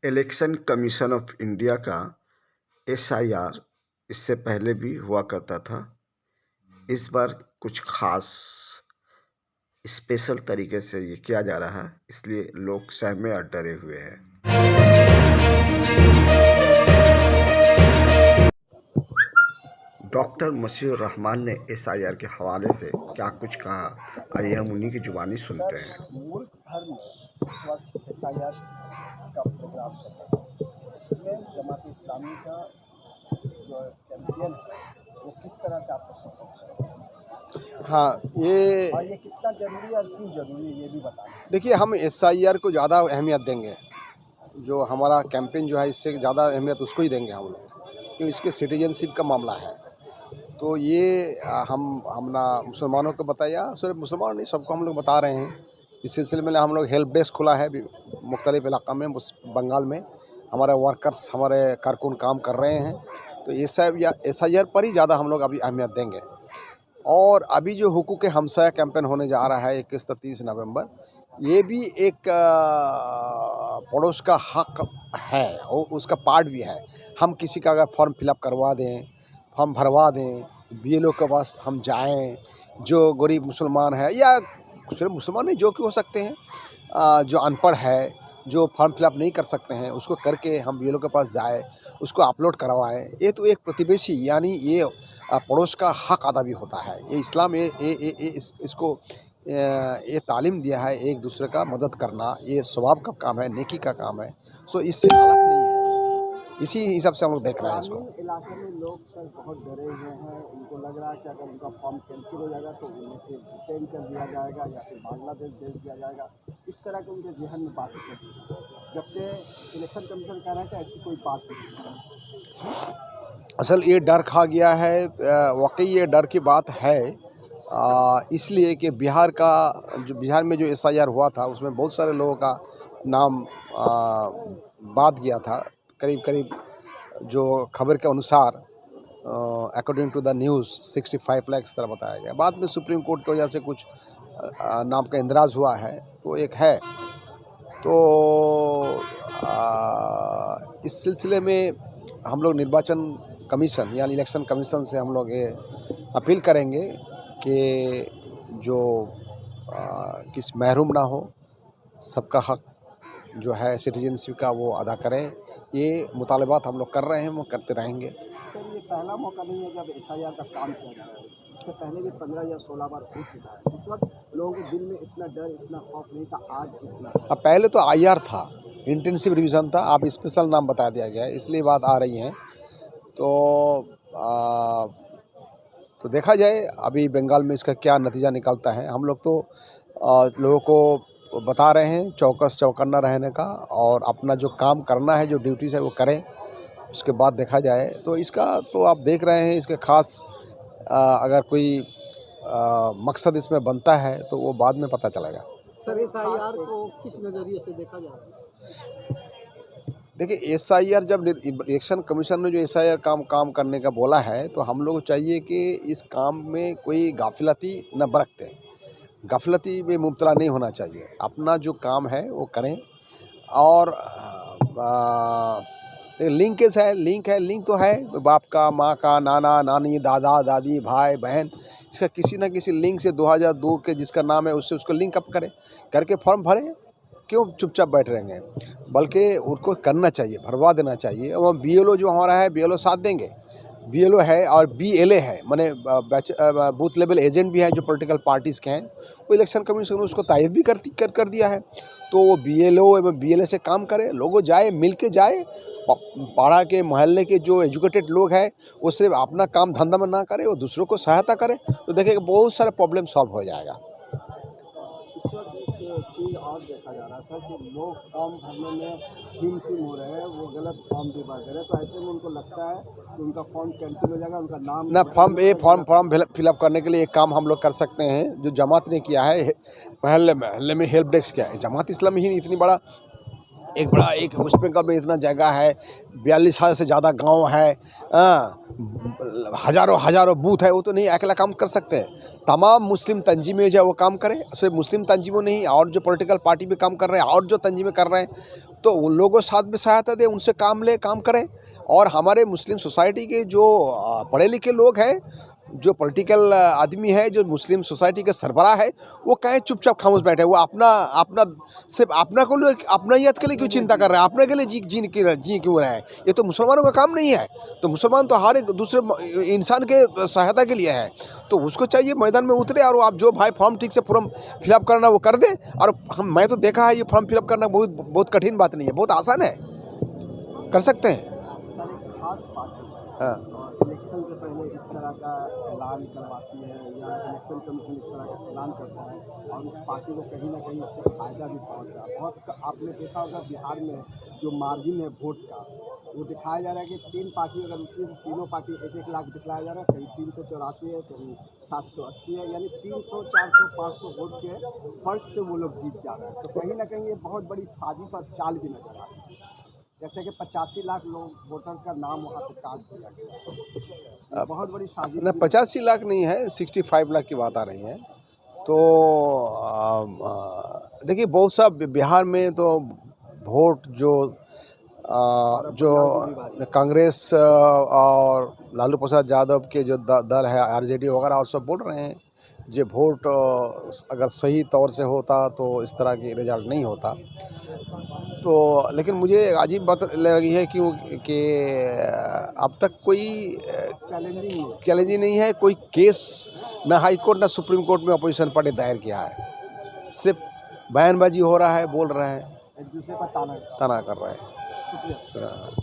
Election commission of India का SIR इससे पहले भी हुआ करता था। इस बार कुछ खास स्पेशल तरीके से ये किया जा रहा है, इसलिए लोग सहमे और डरे हुए हैं। डॉक्टर मशीहुर रहमान ने एसआईआर के हवाले से क्या कुछ कहा, आइए हम उन्हीं की जुबानी सुनते हैं। मुल्क भर में इस वक्त एसआईआर का प्रोग्राम चल रहा है। इसमें जमात इस्लामी का जो कैंपेन है वो किस तरह से आपको सपोर्ट करेगा? हाँ, ये कितना जरूरी और क्यों जरूरी है ये भी बताएं। देखिए, हम एसआईआर को ज़्यादा अहमियत देंगे। जो हमारा कैंपेन जो है इससे ज़्यादा अहमियत उसको ही देंगे हम लोग, क्योंकि इसके सिटीजनशिप का मामला है। तो ये हमने मुसलमानों को बताया, सिर्फ मुसलमान नहीं सबको हम लोग बता रहे हैं। इस सिलसिले में हम लोग हेल्प डेस्क खुला है मुख्तलिफ इलाक़ा में, बंगाल में हमारे वर्कर्स, हमारे कारकुन काम कर रहे हैं। तो एसआईआर पर ही ज़्यादा हम लोग अभी अहमियत देंगे। और अभी जो हुकूक हमसाया कैंपेन होने जा रहा है 21 से 30 नवंबर, ये भी एक पड़ोस का हक है और उसका पार्ट भी है। हम किसी का अगर फॉर्म फिलअप करवा दें, फॉर्म भरवा दें, बीएलओ के पास हम जाएं, जो गरीब मुसलमान है या सिर्फ मुसलमान नहीं, जो कि हो सकते हैं, जो अनपढ़ है, जो फॉर्म फिलअप नहीं कर सकते हैं, उसको करके हम बीएलओ के पास जाए, उसको अपलोड करवाएं। ये तो एक प्रतिवेशी यानी ये पड़ोस का हक अदा भी होता है। ये इस्लाम इसको ये तालीम दिया है, एक दूसरे का मदद करना, ये स्वभाव का काम है, नेकी का काम है। सो इससे अलग नहीं है। इसी हिसाब से हम लोग देख रहे हैं इसको। इलाके में लोग सर बहुत डरे हुए हैं। उनको लग रहा है कि अगर उनका फॉर्म कैंसिल हो जाएगा तो उन्हें फिर डिटेन कर दिया जाएगा या फिर बांग्लादेश भेज दिया जाएगा। इस तरह के उनके जहन में बातें चल रही है, जबकि इलेक्शन कमीशन कह रहा है कि ऐसी कोई बात नहीं। असल ये डर खा गया है, वाकई ये डर की बात है। इसलिए कि बिहार में जो एसआईआर हुआ था उसमें बहुत सारे लोगों का नाम बाद गया था। करीब जो खबर के अनुसार according to the news 65 lakh इस तरह बताया गया। बाद में सुप्रीम कोर्ट की वजह से कुछ नाम का इंदराज हुआ है, तो एक है। तो इस सिलसिले में हम लोग निर्वाचन कमीशन यानी इलेक्शन कमीशन से हम लोग ये अपील करेंगे कि जो किस महरूम ना हो, सबका हक जो है सिटीजनशिप का वो अदा करें। ये मुतालबात हम लोग कर रहे हैं, वो करते रहेंगे। सर, ये पहला मौका नहीं है जब एसआईआर का काम किया जा रहा है। इससे पहले भी 15 या 16 बार हो चुका है। उस वक्त लोगों के दिल में इतना डर, इतना खौफ नहीं था, आज जितना। अब पहले तो आईआर था, इंटेंसिव रिवीजन था, अब स्पेशल नाम बता दिया गया है, इसलिए बात आ रही है। तो देखा जाए अभी बंगाल में इसका क्या नतीजा निकलता है। हम लोग तो लोगों को बता रहे हैं चौकन्ना रहने का, और अपना जो काम करना है, जो ड्यूटीज़ है वो करें, उसके बाद देखा जाए। तो इसका तो आप देख रहे हैं, इसके ख़ास अगर कोई मकसद इसमें बनता है तो वो बाद में पता चलेगा। सर, एसआईआर को किस नज़रिए से देखा जा रहा है? देखिए, एसआईआर जब इलेक्शन कमीशन ने जो एसआईआर काम करने का बोला है, तो हम लोग चाहिए कि इस काम में कोई गाफिलती न बरतें, गाफिलती में मुब्तला नहीं होना चाहिए। अपना जो काम है वो करें। और लिंक तो है बाप का, माँ का, नाना नानी, दादा दादी, भाई बहन, इसका किसी न किसी लिंक से 2002 के जिसका नाम है उससे उसको लिंक अप करके फॉर्म भरें। क्यों चुपचाप बैठ रहेंगे? बल्कि उनको करना चाहिए, भरवा देना चाहिए। और बीएलओ जो हमारा है, बीएलओ साथ देंगे। बीएलओ है और बीएलए है, माने बूथ लेवल एजेंट भी हैं जो पॉलिटिकल पार्टीज़ के हैं। वो इलेक्शन कमीशन ने उसको तायद भी कर दिया है। तो वो बीएलओ एवं बीएलए से काम करे, लोगों जाए, मिल के जाए। पाड़ा के, मोहल्ले के जो एजुकेटेड लोग हैं वो सिर्फ अपना काम धंधा में ना करे, वो दूसरों को सहायता करे, तो देखिए बहुत सारे प्रॉब्लम सॉल्व हो जाएगा। इस वक्त एक चीज़ और देखा जा रहा था कि लोग फॉर्म भरने में हिमशिम हो रहे हैं, वो गलत फॉर्म भी भर रहे हैं। तो ऐसे में उनको लगता है कि उनका फॉर्म कैंसिल हो जाएगा, उनका नाम ना। फॉर्म फिलअप करने के लिए एक काम हम लोग कर सकते हैं, जो जमात ने किया है, मोहल्ले में हेल्प डेस्क किया है। जमात इस्लामी ही इतनी बड़ा एक वेस्ट बंगाल में इतना जगह है, 42,000 से ज़्यादा गांव है, हज़ारों हज़ारों बूथ है, वो तो नहीं अकेला काम कर सकते हैं। तमाम मुस्लिम तंजीमें जो है वो काम करें, सिर्फ मुस्लिम तंजीमों नहीं, और जो पॉलिटिकल पार्टी भी काम कर रहे हैं और जो तंजीमें कर रहे हैं, तो उन लोगों को साथ में सहायता दें, उनसे काम करें। और हमारे मुस्लिम सोसाइटी के जो पढ़े लिखे लोग हैं, जो पॉलिटिकल आदमी है, जो मुस्लिम सोसाइटी के सरबराह है, वो कहें चुपचाप खामोश बैठे, वो अपना सिर्फ अपना को लिए, अपनायत के लिए क्यों चिंता कर रहे हैं, अपने के लिए जी क्यों रहे हैं? ये तो मुसलमानों का काम नहीं है। तो मुसलमान तो हर एक दूसरे इंसान के सहायता के लिए है, तो उसको चाहिए मैदान में उतरे, और आप जो भाई फॉर्म ठीक से फॉर्म फिलअप करना वो कर दें। और मैं तो देखा है, ये फॉर्म फिलअप करना बहुत कठिन बात नहीं है, बहुत आसान है, कर सकते हैं। सर, एक खास बात है, हाँ, इलेक्शन से पहले इस तरह का ऐलान करवाती है या इलेक्शन कमीशन इस तरह का ऐलान करता है, और उस पार्टी को कहीं ना कहीं इससे फायदा भी पहुंचता है। बहुत आपने देखा होगा बिहार में जो मार्जिन है वोट का, वो दिखाया जा रहा है कि 3 पार्टी अगर उठती है तो तीनों पार्टी 1-1 लाख दिखलाया जा रहा है, कहीं 384 है, कहीं 780 है, यानी 300, 400, 500 वोट के फर्क से वो लोग जीत जा रहे हैं। तो कहीं ना कहीं ये बहुत बड़ी साजिश और चाल भी नजर आ रही है, जैसे कि 85 लाख लोग वोटर का नाम वहाँ पे काट दिया गया। बहुत बड़ी साजिश। ना 85 लाख नहीं है, 65 लाख की बात आ रही है। तो देखिए, बहुत सा बिहार में तो वोट जो कांग्रेस और लालू प्रसाद यादव के जो दल है, आरजेडी वगैरह, और सब बोल रहे हैं जो वोट अगर सही तौर से होता तो इस तरह की रिजल्ट नहीं होता। तो लेकिन मुझे अजीब बात लग रही है कि अब तक कोई चैलेंजिंग नहीं है, कोई केस ना हाई कोर्ट ना सुप्रीम कोर्ट में अपोजिशन पार्टी दायर किया है, सिर्फ बयानबाजी हो रहा है, बोल रहे हैं, एक दूसरे का ताना तना कर रहे हैं। शुक्रिया।